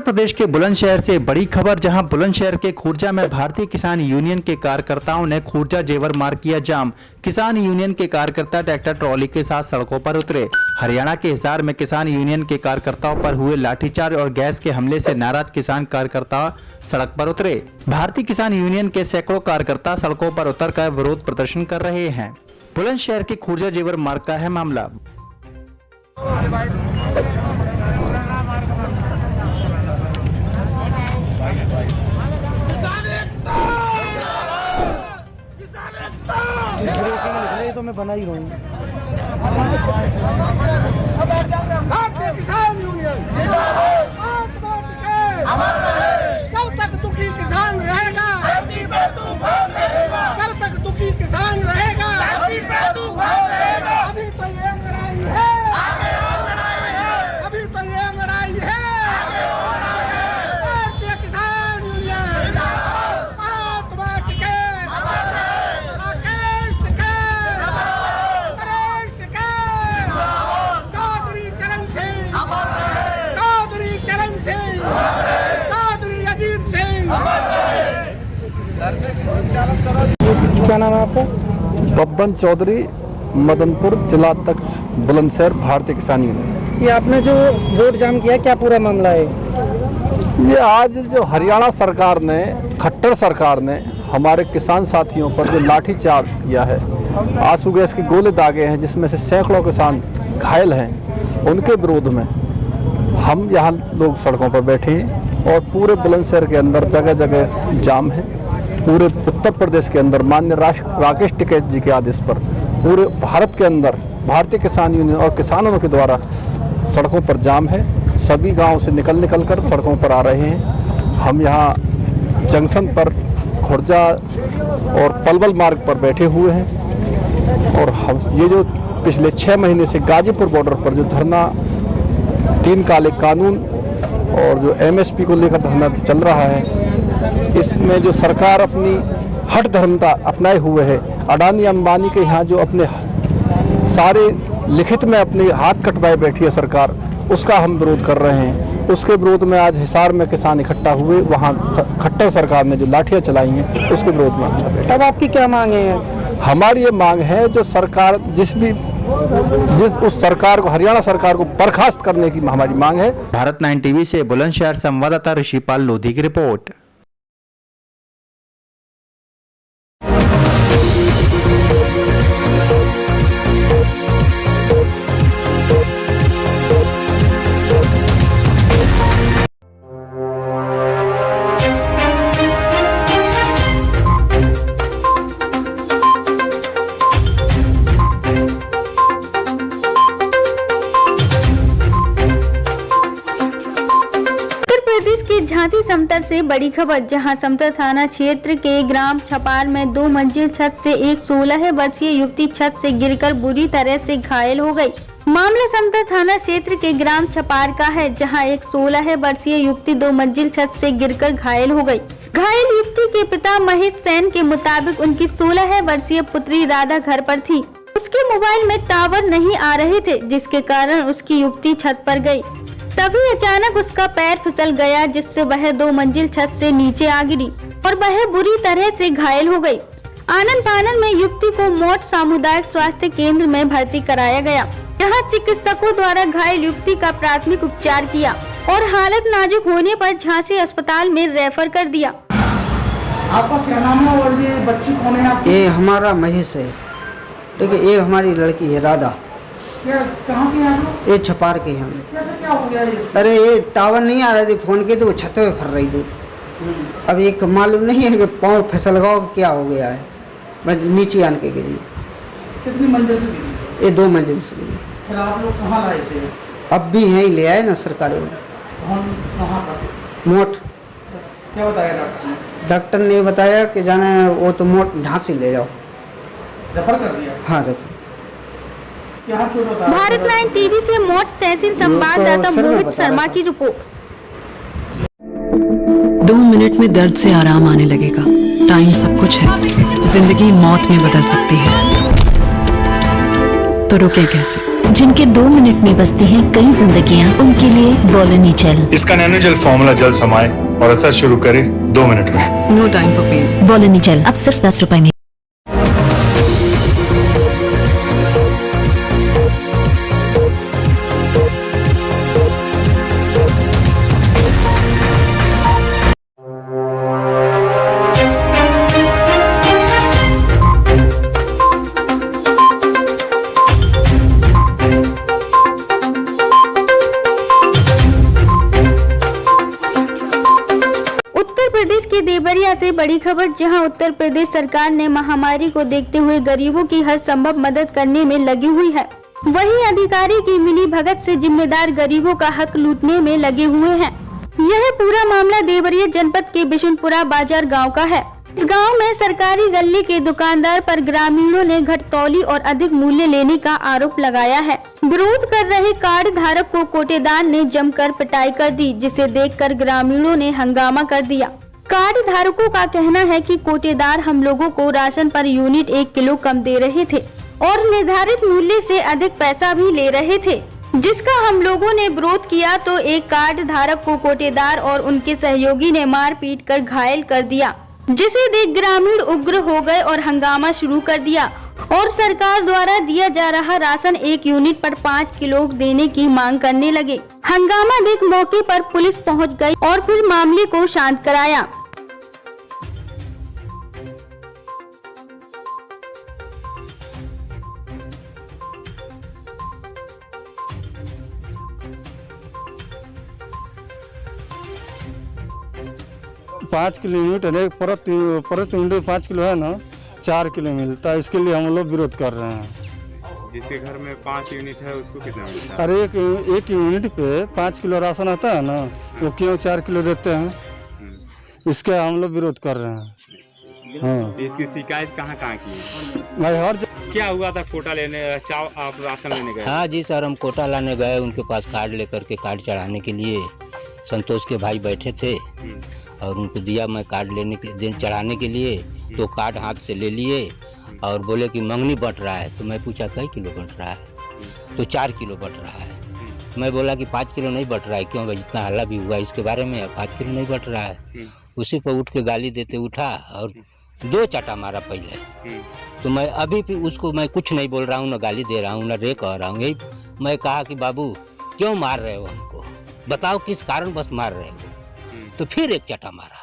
प्रदेश के बुलंदशहर से बड़ी खबर, जहां बुलंदशहर के खुर्जा में भारतीय किसान यूनियन के कार्यकर्ताओं ने खुर्जा जेवर मार्ग किया जाम। किसान यूनियन के कार्यकर्ता ट्रैक्टर ट्रॉली के साथ सड़कों पर उतरे। हरियाणा के हिसार में किसान यूनियन के कार्यकर्ताओं पर हुए लाठीचार्ज और गैस के हमले से नाराज किसान कार्यकर्ता सड़क पर उतरे। भारतीय किसान यूनियन के सैकड़ों कार्यकर्ता सड़कों पर उतरकर विरोध प्रदर्शन कर रहे हैं। बुलंदशहर के खुर्जा जेवर मार्ग का है मामला। तो मैं बना ही रहा हूँ। भारतीय किसान यूनियन जब तक दुखी किसान रहेगा, जब तक दुखी किसान रहेगा, अभी तो ये लड़ाई है, अभी तो ये लड़ाई है। भारतीय किसान यूनियन महात्मा टिके, राकेश टिके, नरेश टिके, चौधरी चरण सिंह, चौधरी चरण सिंह, चौधरी अजीत सिंह। क्या नाम है आपका? बब्बन चौधरी, मदनपुर जिला तक बुलंदशहर, भारतीय किसान यूनियन। ये आपने जो वोट जाम किया, क्या पूरा मामला है? ये आज जो हरियाणा सरकार ने, खट्टर सरकार ने हमारे किसान साथियों पर जो लाठीचार्ज किया है, आंसू गैस के गोले दागे हैं, जिसमें से सैकड़ों किसान घायल हैं, उनके विरोध में हम यहाँ लोग सड़कों पर बैठे हैं और पूरे बुलंदशहर के अंदर जगह जगह जाम है। पूरे उत्तर प्रदेश के अंदर माननीय राकेश टिकैत जी के आदेश पर पूरे भारत के अंदर भारतीय किसान यूनियन और किसानों के द्वारा सड़कों पर जाम है। सभी गांव से निकल कर सड़कों पर आ रहे हैं। हम यहाँ जंक्शन पर खुर्जा और पलवल मार्ग पर बैठे हुए हैं और हम ये जो पिछले 6 महीने से गाजीपुर बॉर्डर पर जो धरना 3 काले कानून और जो MSP को लेकर धरना चल रहा है, इसमें जो सरकार अपनी हठ धर्मता अपनाए हुए है, अडानी अंबानी के यहाँ जो अपने सारे लिखित में अपने हाथ कटवाए बैठी है सरकार, उसका हम विरोध कर रहे हैं। उसके विरोध में आज हिसार में किसान इकट्ठा हुए, वहाँ खट्टर सरकार ने जो लाठियाँ चलाई हैं उसके विरोध में हम बैठे। अब आपकी क्या मांग है? हमारी ये मांग है जो सरकार जिस उस सरकार को, हरियाणा सरकार को बर्खास्त करने की हमारी मांग है। भारत 9 टीवी से बुलंदशहर संवाददाता ऋषिपाल लोधी की रिपोर्ट। झांसी समतर से बड़ी खबर, जहां समतर थाना क्षेत्र के ग्राम छपार में 2 मंजिल छत से एक 16 वर्षीय युवती छत से गिरकर बुरी तरह से घायल हो गई। मामला समतर थाना क्षेत्र के ग्राम छपार का है, जहां एक 16 वर्षीय युवती 2 मंजिल छत से गिरकर घायल हो गई। घायल युवती के पिता महेश सेन के मुताबिक उनकी 16 वर्षीय पुत्री राधा घर पर थी। उसके मोबाइल में टावर नहीं आ रहे थे, जिसके कारण उसकी युवती छत पर गई। तभी अचानक उसका पैर फिसल गया, जिससे वह 2 मंजिल छत से नीचे आ गिरी और वह बुरी तरह से घायल हो गई। आनंद फानन में युवती को मोट सामुदायिक स्वास्थ्य केंद्र में भर्ती कराया गया, जहां चिकित्सकों द्वारा घायल युवती का प्राथमिक उपचार किया और हालत नाजुक होने पर झांसी अस्पताल में रेफर कर दिया। आपका क्या नाम है और ये बच्ची कौन है आपकी? ये हमारा महेश है, ठीक है। ये हमारी लड़की है राधा। कहाँ के हैं? ये छपार के हैं। कैसे क्या हो गया ये? अरे ये टावर नहीं आ रहे थे फोन के, तो वो छत पे फर रही थी। अब एक मालूम नहीं है कि पाँव फिसल गया क्या हो गया है, बस नीचे आन के गिरी। कितनी मंजिल से गिरी? ये 2 मंजिल से गिरी। फिर आप लोग कहाँ लाए थे? अब भी यहीं ले आए ना सरकारी में। कहाँ पर? मोट। क्या बताया डॉक्टर ने? डॉक्टर ने बताया कि जाना वो तो मोट झांसी ले जाओ। रेफर कर दिया? हाँ रेफर। भारत 9 टीवी से मोट तहसील संवाददाता मोहित शर्मा की रिपोर्ट। 2 मिनट में दर्द से आराम आने लगेगा। टाइम सब कुछ है, जिंदगी मौत में बदल सकती है, तो रुके कैसे? जिनके 2 मिनट में बसती हैं कई जिंदगियां, उनके लिए वोलिनी जेल। इसका नैनोजेल फॉर्मूला जल्द समाए और असर शुरू करे 2 मिनट में। No time for pain. Volini gel अब सिर्फ 10 रुपए में। देवरिया से बड़ी खबर, जहां उत्तर प्रदेश सरकार ने महामारी को देखते हुए गरीबों की हर संभव मदद करने में लगी हुई है। वहीं अधिकारी की मिली भगत से जिम्मेदार गरीबों का हक लूटने में लगे हुए हैं। यह पूरा मामला देवरिया जनपद के बिशनपुरा बाजार गांव का है। इस गांव में सरकारी गल्ले के दुकानदार पर ग्रामीणों ने घटतौली और अधिक मूल्य लेने का आरोप लगाया है। विरोध कर रहे कार्ड धारक को कोटेदार ने जमकर पिटाई कर दी, जिसे देखकर ग्रामीणों ने हंगामा कर दिया। कार्ड धारकों का कहना है कि कोटेदार हम लोगों को राशन पर यूनिट 1 किलो कम दे रहे थे और निर्धारित मूल्य से अधिक पैसा भी ले रहे थे, जिसका हम लोगों ने विरोध किया तो एक कार्ड धारक को कोटेदार और उनके सहयोगी ने मार पीट कर घायल कर दिया, जिसे देख ग्रामीण उग्र हो गए और हंगामा शुरू कर दिया और सरकार द्वारा दिया जा रहा राशन 1 यूनिट पर 5 किलो देने की मांग करने लगे। हंगामा देख मौके पर पुलिस पहुंच गई और फिर मामले को शांत कराया। पाँच किलो यूनिट है, परत यूनिट 5 किलो है ना, 4 किलो मिलता है। इसके लिए हम लोग विरोध कर रहे हैं। जिसके घर में 5 यूनिट है उसको कितना मिलता है? अरे एक यूनिट पे 5 किलो राशन आता है ना, वो क्यों 4 किलो देते हैं? इसके हम लोग विरोध कर रहे हैं। हाँ। इसकी शिकायत कहाँ की? भाई हर क्या हुआ था? कोटा लेने आप राशन लेने गए? हाँ जी सर, हम कोटा लाने गए, उनके पास कार्ड लेकर के कार्ड चढ़ाने के लिए संतोष के भाई बैठे थे और उनको दिया मैं कार्ड लेने के दिन चढ़ाने के लिए, तो कार्ड हाथ से ले लिए और बोले कि मंगनी बट रहा है। तो मैं पूछा कई किलो बट रहा है? तो 4 किलो बट रहा है। मैं बोला कि 5 किलो नहीं बट रहा है, क्यों भाई? जितना हल्ला भी हुआ इसके बारे में, 5 किलो नहीं बट रहा है। उसी पर उठ के गाली देते उठा और 2 चाटा मारा पहले। तो मैं अभी भी उसको मैं कुछ नहीं बोल रहा हूँ, न गाली दे रहा हूँ, न रे कह रहा हूँ। यही मैं कहा कि बाबू क्यों मार रहे हो हमको, बताओ किस कारण बस मार रहे हो? तो फिर 1 चाटा मारा,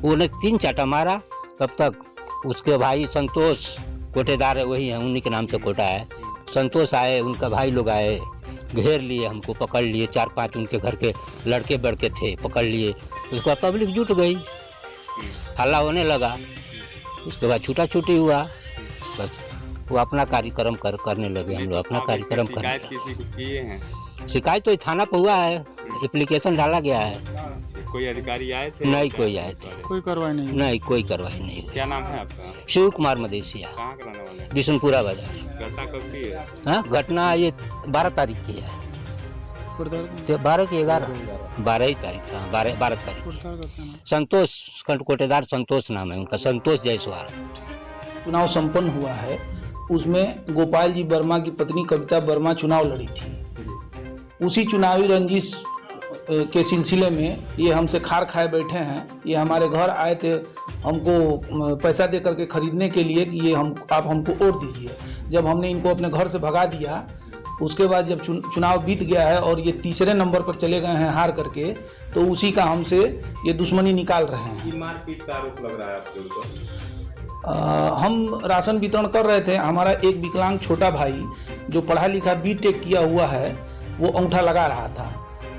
उन्हें 3 चाटा मारा। तब तक उसके भाई संतोष, कोटेदार है वही है, उन्हीं के नाम से कोटा है, संतोष आए, उनका भाई लोग आए, घेर लिए हमको, पकड़ लिए। 4-5 उनके घर के लड़के बड़के थे, पकड़ लिए। उसके बाद पब्लिक जुट गई, हल्ला होने लगा। उसके बाद छूटा छूटी हुआ, बस वो अपना कार्यक्रम करने लगे। हम लोग अपना कार्यक्रम कर। शिकायत तो थाना पर हुआ है, एप्लीकेशन डाला गया है। कोई अधिकारी आए थे? नहीं कोई आए थे, कोई कार्रवाई नहीं कोई कार्रवाई नहीं। क्या नाम है आपका? शिव कुमार मदेशिया। कहाँ के रहने वाले? बिशनपुरा बाजार। घटना कब की है? हाँ, घटना ये 12 तारीख की है। 12 की 12 ही तारीख था, 12 तारीख। संतोष, कोटेदार संतोष नाम है उनका, संतोष जायसवाल। चुनाव संपन्न हुआ है, उसमें गोपाल जी वर्मा की पत्नी कविता वर्मा चुनाव लड़ी थी। उसी चुनावी रंजिश के सिलसिले में ये हमसे खार खाए बैठे हैं। ये हमारे घर आए थे हमको पैसा दे करके खरीदने के लिए कि ये आप हमको वोट दीजिए। जब हमने इनको अपने घर से भगा दिया, उसके बाद जब चुनाव बीत गया है और ये तीसरे नंबर पर चले गए हैं हार करके, तो उसी का हमसे ये दुश्मनी निकाल रहे हैं। मारपीट का आरोप लग रहा है आपके ऊपर? हम राशन वितरण कर रहे थे। हमारा एक विकलांग छोटा भाई जो पढ़ा लिखा बीटेक किया हुआ है, वो अंगूठा लगा रहा था।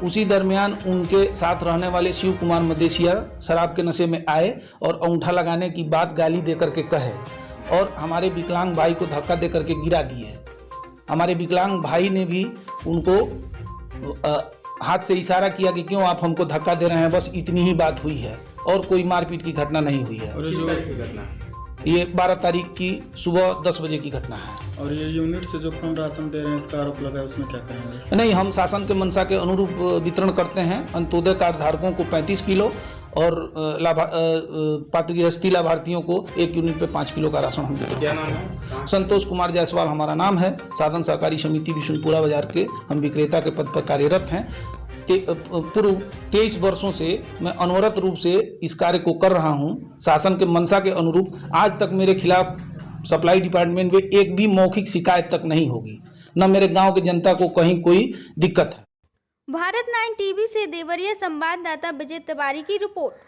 उसी दरमियान उनके साथ रहने वाले शिव कुमार मदेशिया शराब के नशे में आए और अंगूठा लगाने की बात गाली दे करके कहे और हमारे विकलांग भाई को धक्का दे करके गिरा दिए। हमारे विकलांग भाई ने भी उनको हाथ से इशारा किया कि क्यों आप हमको धक्का दे रहे हैं, बस इतनी ही बात हुई है और कोई मारपीट की घटना नहीं हुई है। ये 12 तारीख की सुबह 10 बजे की घटना है। और ये यूनिट से जो कम राशन दे रहे हैं, इसका आरोप लगा है, उसमें क्या कहेंगे? नहीं, हम शासन के मंशा के अनुरूप वितरण करते हैं। अंत्योदय कार्ड धारकों को 35 किलो और पात्र गृहस्थी लाभार्थियों को 1 यूनिट पे 5 किलो का राशन हम देते हैं। क्या नाम है? संतोष कुमार जायसवाल हमारा नाम है। साधन सहकारी समिति बिशुनपुरा बाजार के हम विक्रेता के पद पर कार्यरत हैं। पूर्व 23 वर्षों से मैं अनवरत रूप से इस कार्य को कर रहा हूं। शासन के मंशा के अनुरूप आज तक मेरे खिलाफ सप्लाई डिपार्टमेंट में एक भी मौखिक शिकायत तक नहीं होगी, न मेरे गांव की जनता को कहीं कोई दिक्कत है। भारत 9 टीवी से देवरिया संवाददाता विजय तिवारी की रिपोर्ट।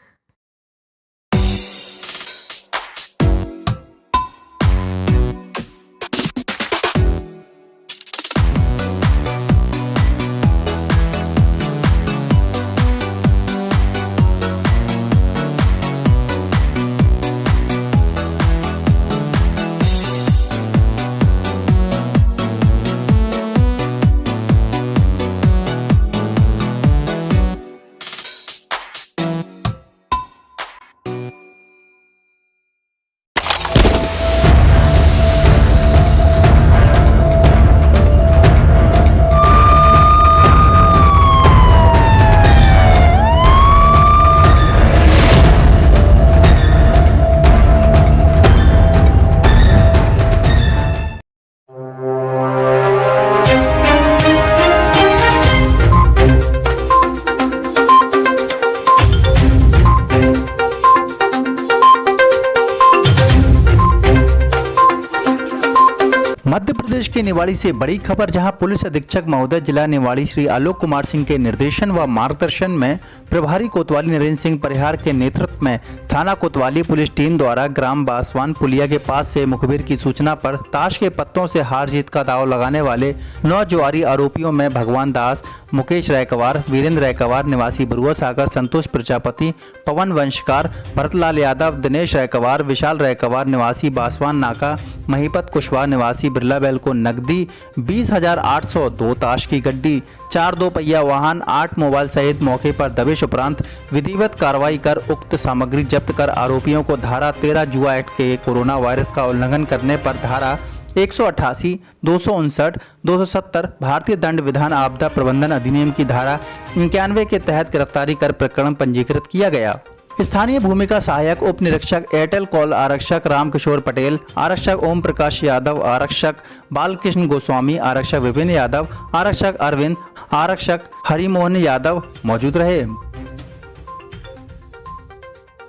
मध्य प्रदेश के निवाड़ी से बड़ी खबर, जहां पुलिस अधीक्षक महोदय जिला निवाड़ी श्री आलोक कुमार सिंह के निर्देशन व मार्गदर्शन में प्रभारी कोतवाली नरेंद्र सिंह परिहार के नेतृत्व में थाना कोतवाली पुलिस टीम द्वारा ग्राम बासवान पुलिया के पास से मुखबिर की सूचना पर ताश के पत्तों से हार जीत का दाव लगाने वाले 9 जुआरी आरोपियों में भगवान दास, मुकेश रायकवार, वीरेंद्र रायकवार निवासी बरुआ सागर, संतोष प्रजापति, पवन वंशकार, भरतलाल यादव, दिनेश रायकवार, विशाल रायकवार निवासी बासवान नाका, महिपत कुशवाहा निवासी बिरला बैल को नकदी 20,802 ताश की गड्डी, 4 2 पहिया वाहन, 8 मोबाइल सहित मौके पर दबिश उपरांत विधिवत कार्रवाई कर उक्त सामग्री जब्त कर आरोपियों को धारा 13 जुआ एक्ट के कोरोना वायरस का उल्लंघन करने पर धारा 188, 259, 270 भारतीय दंड विधान आपदा प्रबंधन अधिनियम की धारा 91 के तहत गिरफ्तारी कर प्रकरण पंजीकृत किया गया। स्थानीय भूमिका सहायक उप निरीक्षक एयरटेल कॉल आरक्षक रामकिशोर पटेल, आरक्षक ओम प्रकाश यादव, आरक्षक बालकृष्ण गोस्वामी, आरक्षक विपिन यादव, आरक्षक अरविंद, आरक्षक हरिमोहन यादव मौजूद रहे।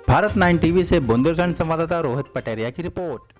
भारत 9 टीवी से बुंदेलखंड संवाददाता रोहित पटेरिया की रिपोर्ट।